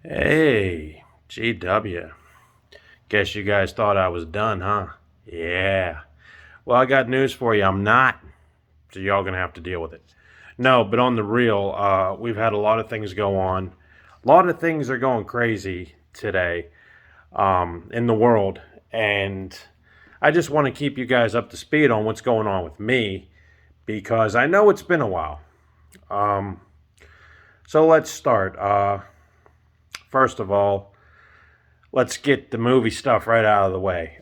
Hey, GW. Guess you guys thought I was done, huh? Yeah. Well, I got news for you. I'm not. So y'all gonna have to deal with it. No, but on the real, we've had a lot of things go on. A lot of things are going crazy today in the world, and I just want to keep you guys up to speed on what's going on with me because I know it's been a while. Um, so let's start. First of all, let's get the movie stuff right out of the way.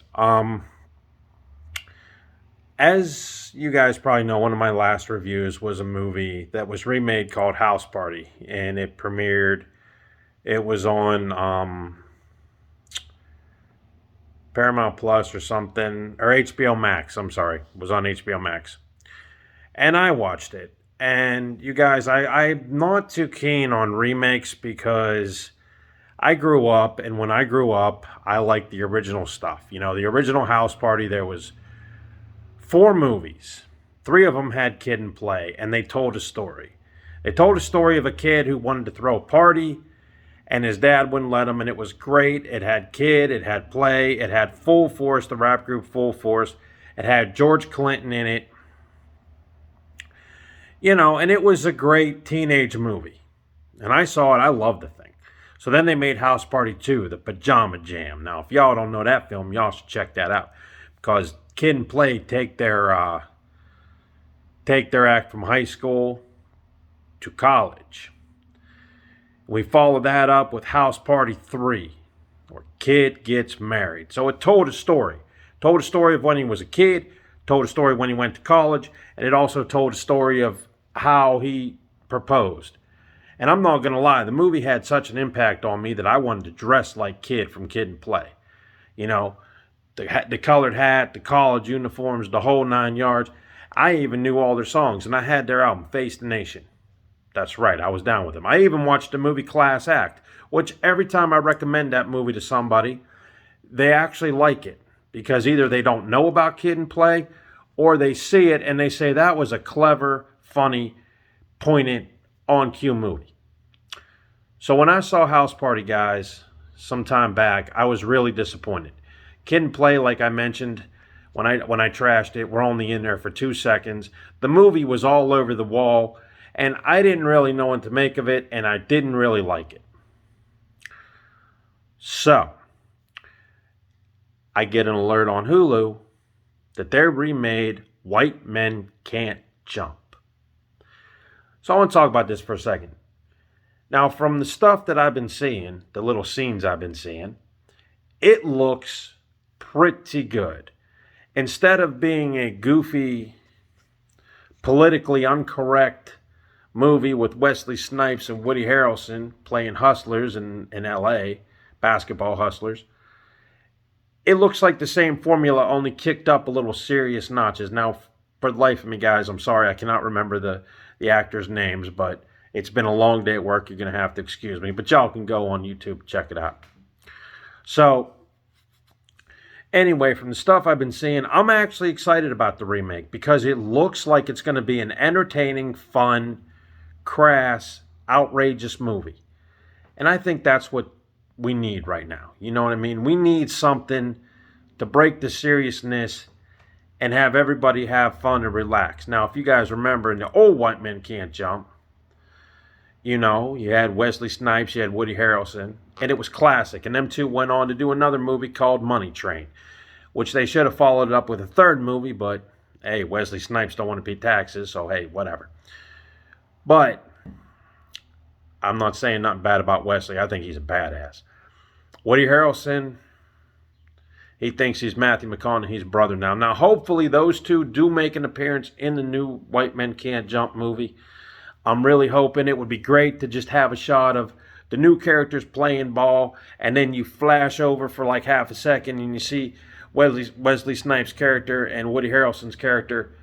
As you guys probably know, one of my last reviews was a movie that was remade called House Party, and it premiered. It was on Paramount Plus or something, or HBO Max. I'm sorry, it was on HBO Max, and I watched it. And you guys, I'm not too keen on remakes because I grew up, and when I grew up, I liked the original stuff. You know, the original House Party. There was four movies. Three of them had Kid and Play, and they told a story. They told a story of a kid who wanted to throw a party, and his dad wouldn't let him, and it was great. It had Kid, it had Play, it had Full Force, the rap group Full Force. It had George Clinton in it. You know, and it was a great teenage movie. And I saw it, I loved the thing. So then they made House Party 2, The Pajama Jam. Now, if y'all don't know that film, y'all should check that out. Because Kid and Play take their act from high school to college. We followed that up with House Party 3, where Kid gets married. So it told a story. Told a story of when he was a kid, told a story when he went to college, and it also told a story of how he proposed. And I'm not going to lie, the movie had such an impact on me that I wanted to dress like Kid from Kid and Play. You know, the colored hat, the college uniforms, the whole 9 yards. I even knew all their songs, and I had their album, Face the Nation. That's right, I was down with them. I even watched the movie Class Act, which every time I recommend that movie to somebody, they actually like it because either they don't know about Kid and Play or they see it and they say that was a clever, funny, poignant, on cue movie. So when I saw House Party, guys, some time back, I was really disappointed. Kid and Play, like I mentioned, when I trashed it, we're only in there for 2 seconds. The movie was all over the wall, and I didn't really know what to make of it, and I didn't really like it. So I get an alert on Hulu that they remade White Men Can't Jump. So I want to talk about this for a second. Now, from the stuff that I've been seeing, the little scenes I've been seeing, it looks pretty good. Instead of being a goofy, politically incorrect movie with Wesley Snipes and Woody Harrelson playing hustlers in LA, basketball hustlers, it looks like the same formula, only kicked up a little serious notches. Now, for the life of me, guys, I'm sorry, I cannot remember the actors' names, but it's been a long day at work. You're going to have to excuse me. But y'all can go on YouTube, check it out. So, anyway, from the stuff I've been seeing, I'm actually excited about the remake because it looks like it's going to be an entertaining, fun, crass, outrageous movie. And I think that's what we need right now. You know what I mean? We need something to break the seriousness and have everybody have fun and relax. Now, if you guys remember in the old White Men Can't Jump, you know, you had Wesley Snipes, you had Woody Harrelson, and it was classic. And them two went on to do another movie called Money Train, which they should have followed up with a third movie, but hey, Wesley Snipes don't want to pay taxes, so hey, whatever. But I'm not saying nothing bad about Wesley. I think he's a badass. Woody Harrelson, he thinks he's Matthew McConaughey's brother now. Now, hopefully those two do make an appearance in the new White Men Can't Jump movie. I'm really hoping. It would be great to just have a shot of the new characters playing ball, and then you flash over for like half a second and you see Wesley Snipes' character and Woody Harrelson's character,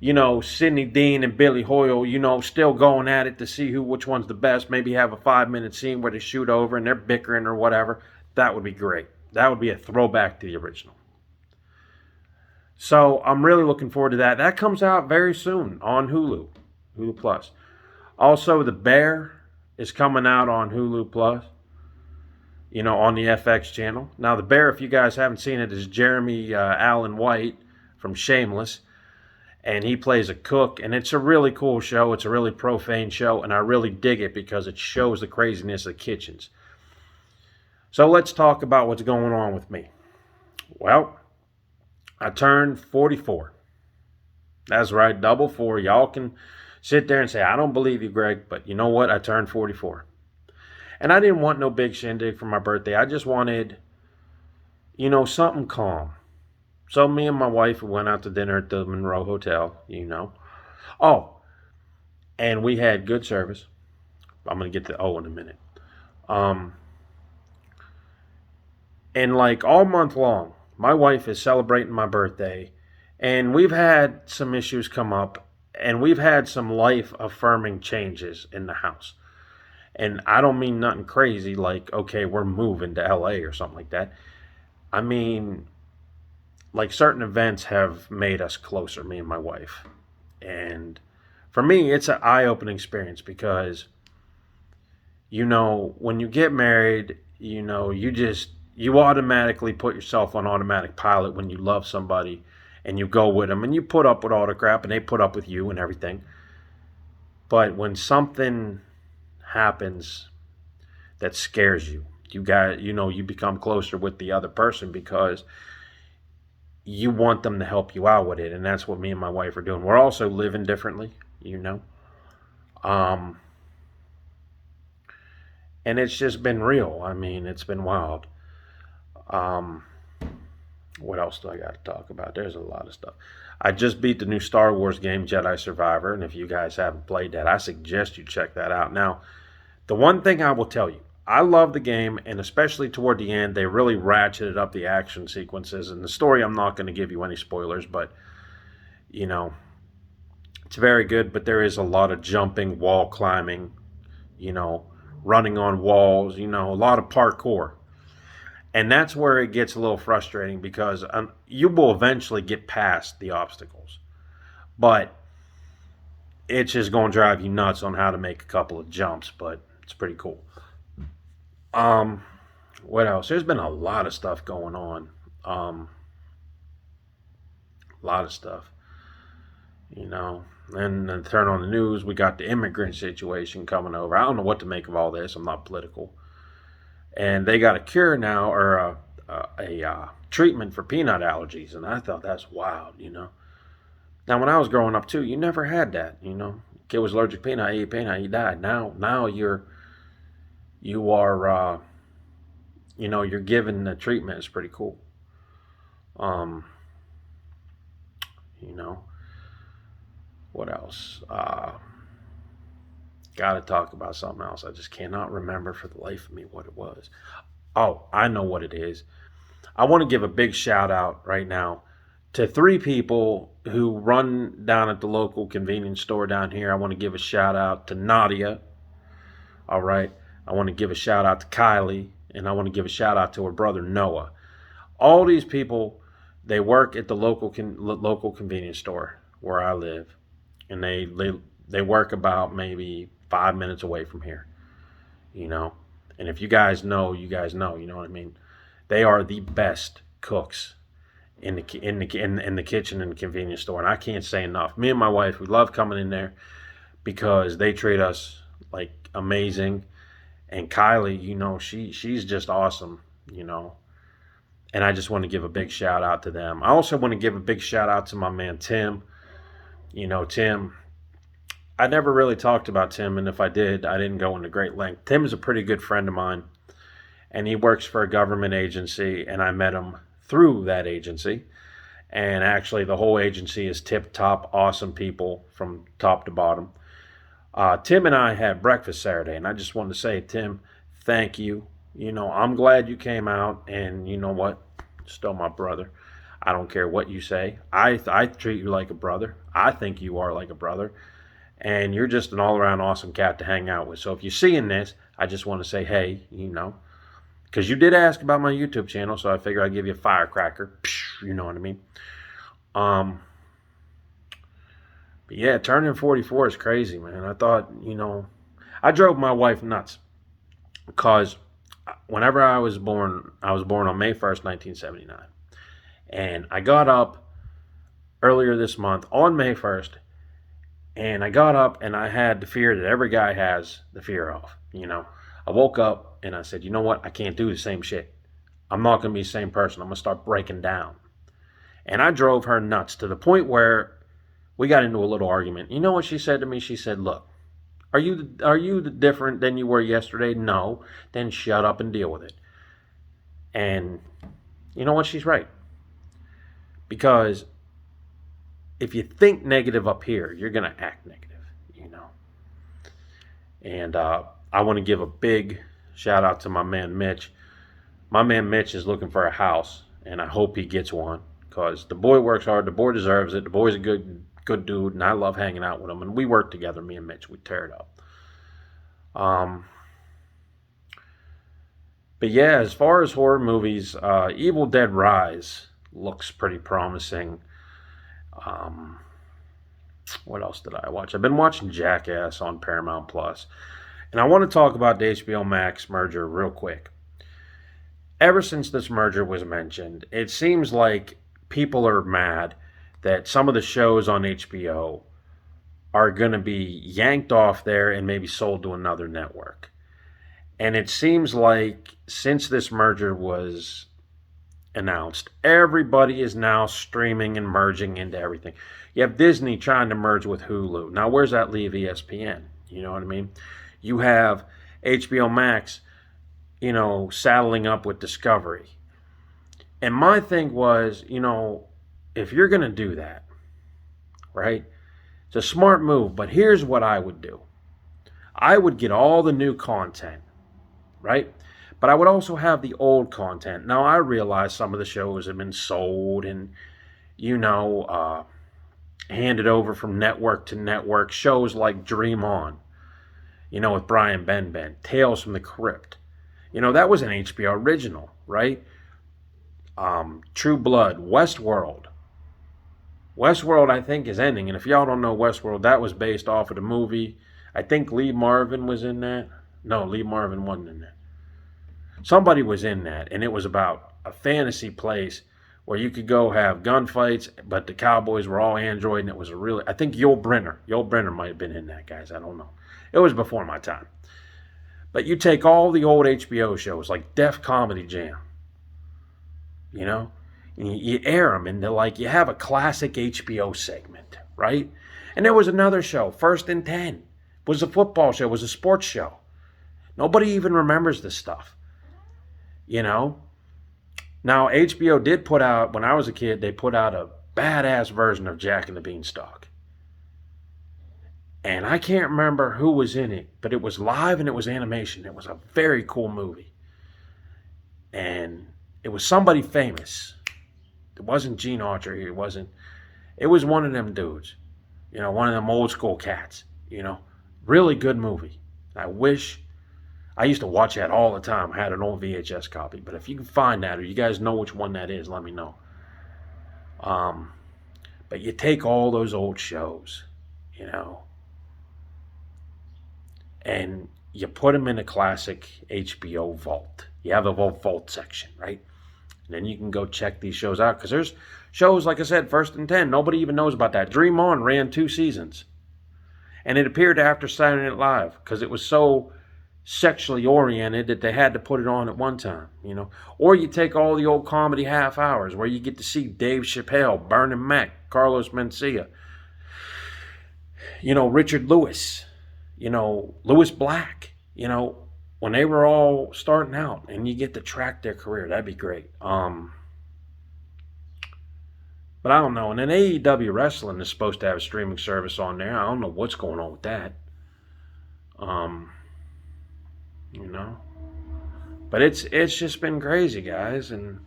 you know, Sidney Dean and Billy Hoyle, you know, still going at it to see which one's the best. Maybe have a 5-minute scene where they shoot over and they're bickering or whatever. That would be great. That would be a throwback to the original. So I'm really looking forward to that. That comes out very soon on Hulu Plus. Also, The Bear is coming out on Hulu Plus. on the FX channel. Now, the bear, if you guys haven't seen it, is Jeremy Allen White from Shameless. And he plays a cook, and it's a really cool show. It's a really profane show, and I really dig it because it shows the craziness of kitchens. So let's talk about what's going on with me. Well, I turned 44. That's right, double four. Y'all can sit there and say, I don't believe you, Greg, but you know what? I turned 44. And I didn't want no big shindig for my birthday. I just wanted, something calm. So me and my wife went out to dinner at the Monroe Hotel, Oh, and we had good service. I'm going to get to O in a minute. And like all month long, my wife is celebrating my birthday. And we've had some issues come up. And we've had some life-affirming changes in the house. And I don't mean nothing crazy like, okay, we're moving to LA or something like that. I mean, like certain events have made us closer, me and my wife. And for me, it's an eye-opening experience because, when you get married, you automatically put yourself on automatic pilot when you love somebody and you go with them and you put up with all the crap and they put up with you and everything. But when something happens that scares you, you become closer with the other person because you want them to help you out with it. And that's what me and my wife are doing. We're also living differently, and it's just been real. I mean, it's been wild. What else do I got to talk about? There's a lot of stuff. I just beat the new Star Wars game, Jedi Survivor, and if you guys haven't played that, I suggest you check that out. Now, the one thing I will tell you, I love the game, and especially toward the end, they really ratcheted up the action sequences. And the story, I'm not going to give you any spoilers, but, it's very good, but there is a lot of jumping, wall climbing, running on walls, a lot of parkour. And that's where it gets a little frustrating because you will eventually get past the obstacles. But it's just going to drive you nuts on how to make a couple of jumps, but it's pretty cool. What else? There's been a lot of stuff going on. A lot of stuff. And then turn on the news, we got the immigrant situation coming over. I don't know what to make of all this. I'm not political. And they got a cure now, or a treatment for peanut allergies, and I thought that's wild, Now, when I was growing up too, you never had that, Kid was allergic to peanut, he ate peanut, he died. Now you are, you're given the treatment. It's pretty cool. What else? Got to talk about something else. I just cannot remember for the life of me what it was. Oh, I know what it is. I want to give a big shout out right now to 3 people who run down at the local convenience store down here. I want to give a shout out to Nadia. All right. I want to give a shout out to Kylie, and I want to give a shout out to her brother Noah. All these people, they work at the local convenience store where I live, and they work about maybe 5 minutes away from here, And if you guys know, you know what I mean. They are the best cooks in the kitchen in the convenience store, and I can't say enough. Me and my wife, we love coming in there because they treat us like amazing. And Kylie, she's just awesome, And I just want to give a big shout out to them. I also want to give a big shout out to my man Tim. Tim, I never really talked about Tim, and if I did, I didn't go into great length. Tim is a pretty good friend of mine, and he works for a government agency, and I met him through that agency. And actually, the whole agency is tip-top, awesome people from top to bottom. Tim and I had breakfast Saturday, and I just wanted to say, Tim, thank you. I'm glad you came out, and you know what? Still my brother. I don't care what you say. I treat you like a brother. I think you are like a brother. And you're just an all-around awesome cat to hang out with. So if you're seeing this, I just want to say, hey, because you did ask about my YouTube channel, so I figured I'd give you a firecracker. You know what I mean? But yeah, turning 44 is crazy, man. I thought, I drove my wife nuts because whenever I was born on May 1st, 1979. And I got up earlier this month on May 1st, and I got up and I had the fear that every guy has the fear of. I woke up and I said, you know what? I can't do the same shit. I'm not going to be the same person. I'm going to start breaking down. And I drove her nuts to the point where we got into a little argument. You know what she said to me? She said, look, are you different than you were yesterday? No. Then shut up and deal with it. And you know what? She's right. Because if you think negative up here, you're going to act negative, And I want to give a big shout out to my man Mitch. My man Mitch is looking for a house, and I hope he gets one because the boy works hard. The boy deserves it. The boy's a good dude, and I love hanging out with him. And we work together, me and Mitch. We tear it up. But yeah, as far as horror movies, Evil Dead Rise looks pretty promising. What else did I watch? I've been watching Jackass on Paramount Plus. And I want to talk about the HBO Max merger real quick. Ever since this merger was mentioned, it seems like people are mad that some of the shows on HBO are going to be yanked off there and maybe sold to another network. And it seems like since this merger was announced, everybody is now streaming and merging into everything. You have Disney trying to merge with Hulu. Now, where's that leave ESPN? You know what I mean? You have HBO Max, saddling up with Discovery. And my thing was, if you're going to do that, right, it's a smart move. But here's what I would do. I would get all the new content, right? But I would also have the old content. Now, I realize some of the shows have been sold and, handed over from network to network. Shows like Dream On, with Brian Benben, Tales from the Crypt. That was an HBO original, right? True Blood, Westworld. Westworld, I think, is ending. And if y'all don't know Westworld, that was based off of the movie. I think Lee Marvin was in that. No, Lee Marvin wasn't in that. Somebody was in that, and it was about a fantasy place where you could go have gunfights, but the cowboys were all android, and it was I think Yul Brynner might have been in that, guys. I don't know. It was before my time. But you take all the old HBO shows, like Def Comedy Jam, and you air them, and you have a classic HBO segment, right? And there was another show, First and 10. It was a football show. It was a sports show. Nobody even remembers this stuff. Now, HBO did put out, when I was a kid, they put out a badass version of Jack and the Beanstalk. And I can't remember who was in it, but it was live and it was animation. It was a very cool movie. And it was somebody famous. It wasn't Gene Autry. It was one of them dudes. One of them old school cats. Really good movie. I used to watch that all the time. I had an old VHS copy. But if you can find that or you guys know which one that is, let me know. But you take all those old shows, and you put them in a classic HBO vault. You have a vault section, right? And then you can go check these shows out. Because there's shows, like I said, First and 10. Nobody even knows about that. Dream On ran 2 seasons. And it appeared after Saturday Night Live. Because it was so sexually oriented that they had to put it on at one time, Or you take all the old comedy half hours where you get to see Dave Chappelle, Vernon Mac, Carlos Mencia, Richard Lewis, Louis Black, when they were all starting out, and you get to track their career. That'd be great. But I don't know. And then AEW Wrestling is supposed to have a streaming service on there. I don't know what's going on with that. But it's just been crazy, guys. And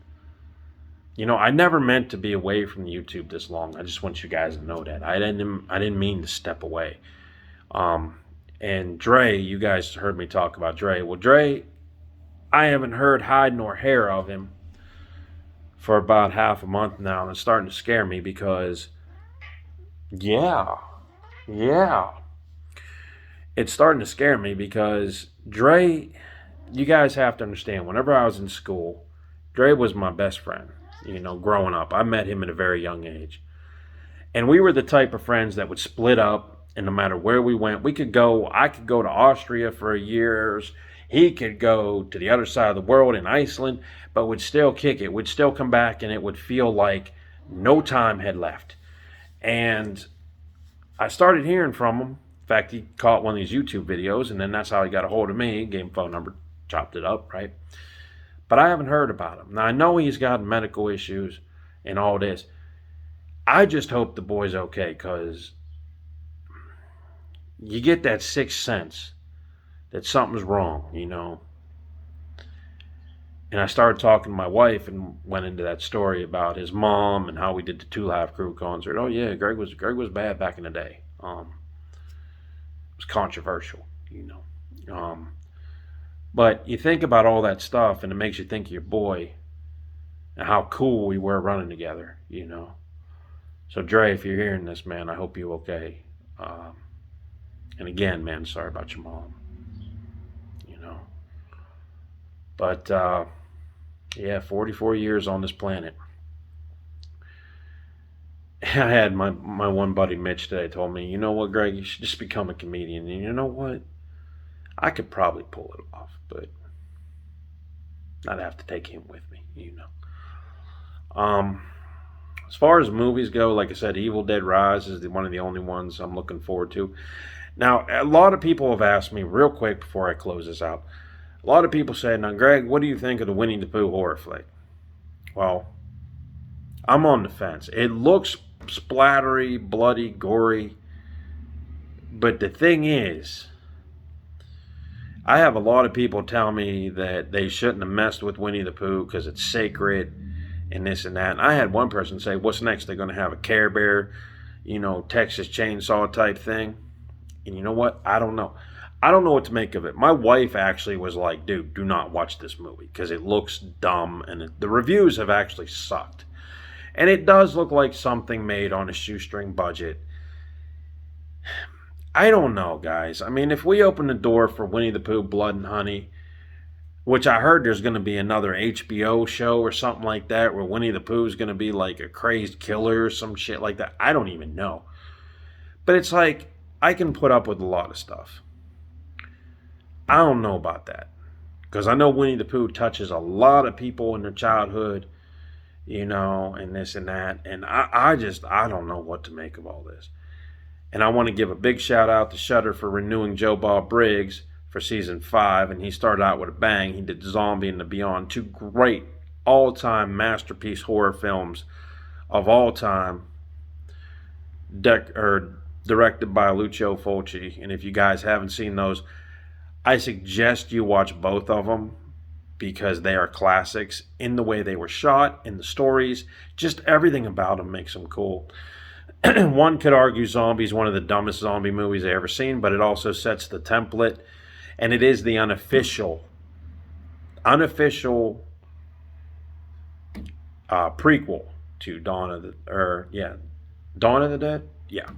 I never meant to be away from YouTube this long. I just want you guys to know that I didn't mean to step away. And Dre, you guys heard me talk about Dre. Well, Dre, I haven't heard hide nor hair of him for about half a month now, and it's starting to scare me because, yeah, it's starting to scare me because Dre you guys have to understand, whenever I was in school, Dre was my best friend, growing up. I met him at a very young age. And we were the type of friends that would split up, and no matter where we went, I could go to Austria for years. He could go to the other side of the world in Iceland, but would still kick it, would still come back, and it would feel like no time had left. And I started hearing from him. In fact, he caught one of these YouTube videos, and then that's how he got a hold of me, gave him phone number, chopped it up, right? But I haven't heard about him. Now, I know he's got medical issues and all this. I just hope the boy's okay, because you get that sixth sense that something's wrong, And I started talking to my wife and went into that story about his mom and how we did the Two Live Crew concert. Oh yeah, Greg was bad back in the day. It was controversial, But you think about all that stuff, and it makes you think of your boy and how cool we were running together, So Dre, if you're hearing this, man, I hope you're okay. And again, man, sorry about your mom. But yeah, 44 years on this planet. I had my one buddy Mitch today told me, you know what, Greg, you should just become a comedian. And you know what? I could probably pull it off, but I'd have to take him with me, As far as movies go, like I said, Evil Dead Rise is one of the only ones I'm looking forward to. Now, a lot of people have asked me, real quick before I close this out, a lot of people said, now, Greg, what do you think of the Winnie the Pooh horror flick? Well, I'm on the fence. It looks splattery, bloody, gory. But the thing is, I have a lot of people tell me that they shouldn't have messed with Winnie the Pooh because it's sacred and this and that. And I had one person say, what's next? They're going to have a Care Bear, Texas Chainsaw type thing. And you know what? I don't know. I don't know what to make of it. My wife actually was like, dude, do not watch this movie because it looks dumb. And the reviews have actually sucked. And it does look like something made on a shoestring budget. I don't know, guys. I mean, if we open the door for Winnie the Pooh, Blood and Honey, which I heard there's going to be another HBO show or something like that where Winnie the Pooh is going to be like a crazed killer or some shit like that. I don't even know. But it's like, I can put up with a lot of stuff. I don't know about that. Because I know Winnie the Pooh touches a lot of people in their childhood, and this and that. And I don't know what to make of all this. And I want to give a big shout out to Shudder for renewing Joe Bob Briggs for season 5. And he started out with a bang. He did Zombie and The Beyond. 2 great all-time masterpiece horror films of all time. Directed by Lucio Fulci. And if you guys haven't seen those, I suggest you watch both of them because they are classics in the way they were shot, in the stories, just everything about them makes them cool. One could argue Zombie is one of the dumbest zombie movies I've ever seen, but it also sets the template, and it is the unofficial prequel to Dawn of the Dead? Yeah.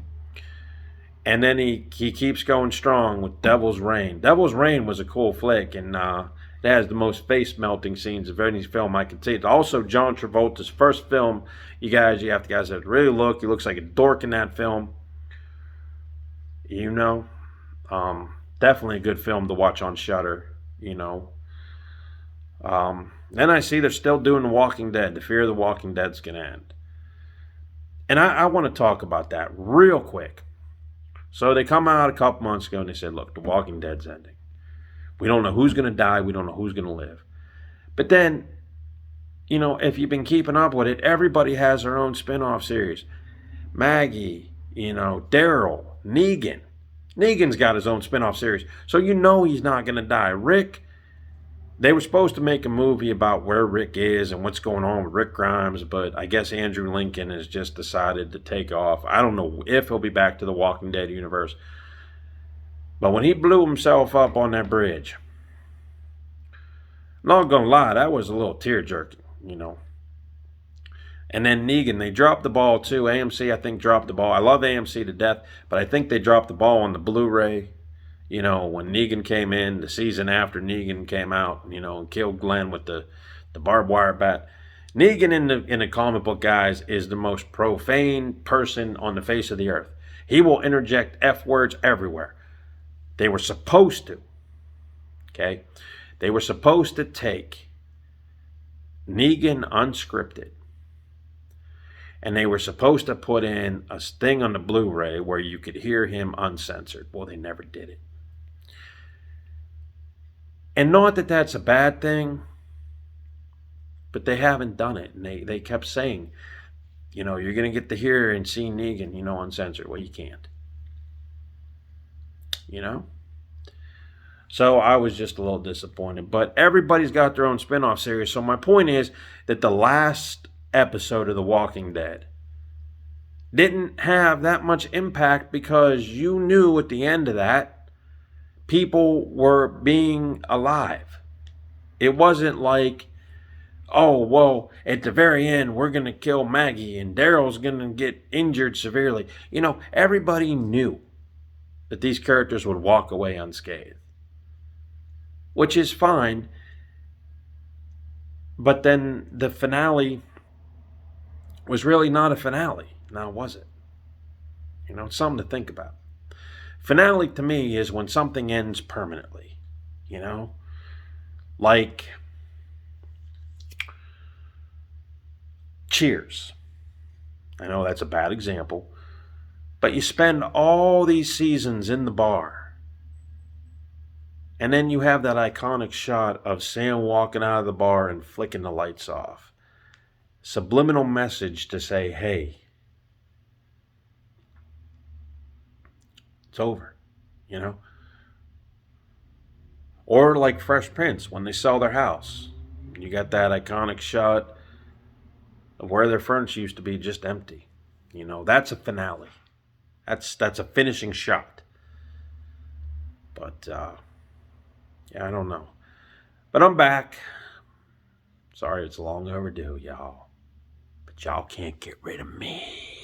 And then he keeps going strong with Devil's Reign. Devil's Reign was a cool flick, and it has the most face-melting scenes of any film I can see. It's also John Travolta's first film. You guys have to really look. He looks like a dork in that film. Definitely a good film to watch on Shudder. Then I see they're still doing The Walking Dead. The Fear of the Walking Dead's going to end. And I want to talk about that real quick. So they come out a couple months ago and they said, look, The Walking Dead's ending. We don't know who's going to die. We don't know who's going to live. But then, if you've been keeping up with it, everybody has their own spin-off series. Maggie, Daryl, Negan. Negan's got his own spin-off series. So he's not going to die. Rick, they were supposed to make a movie about where Rick is and what's going on with Rick Grimes, but I guess Andrew Lincoln has just decided to take off. I don't know if he'll be back to the Walking Dead universe. But when he blew himself up on that bridge, I'm not going to lie, that was a little tear-jerking, And then Negan, they dropped the ball too. AMC, I think, dropped the ball. I love AMC to death, but I think they dropped the ball on the Blu-ray You know, when Negan came in, the season after Negan came out, you know, and killed Glenn with the barbed wire bat. Negan in the comic book, guys, is the most profane person on the face of the earth. He will interject F words everywhere. They were supposed to, okay? They were supposed to take Negan unscripted, and they were supposed to put in a thing on the Blu-ray where you could hear him uncensored. Well, they never did it. And not that that's a bad thing, but they haven't done it. And they kept saying, you know, you're going to get to hear and see Negan, you know, uncensored. Well, you can't. You know? So I was just a little disappointed. But everybody's got their own spin-off series. So my point is that the last episode of The Walking Dead didn't have that much impact because you knew at the end of that, people were being alive. It wasn't like, oh, well, at the very end, we're going to kill Maggie and Daryl's going to get injured severely. You know, everybody knew that these characters would walk away unscathed, which is fine. But then the finale was really not a finale. Now, was it? You know, it's something to think about. Finale to me is when something ends permanently, you know? Like Cheers. I know that's a bad example, but you spend all these seasons in the bar, and then you have that iconic shot of Sam walking out of the bar and flicking the lights off. Subliminal message to say, hey, it's over, you know? Or like Fresh Prince, when they sell their house. You got that iconic shot of where their furniture used to be just empty. You know, that's a finale. That's a finishing shot. But, yeah, I don't know. But I'm back. Sorry it's long overdue, y'all. But y'all can't get rid of me.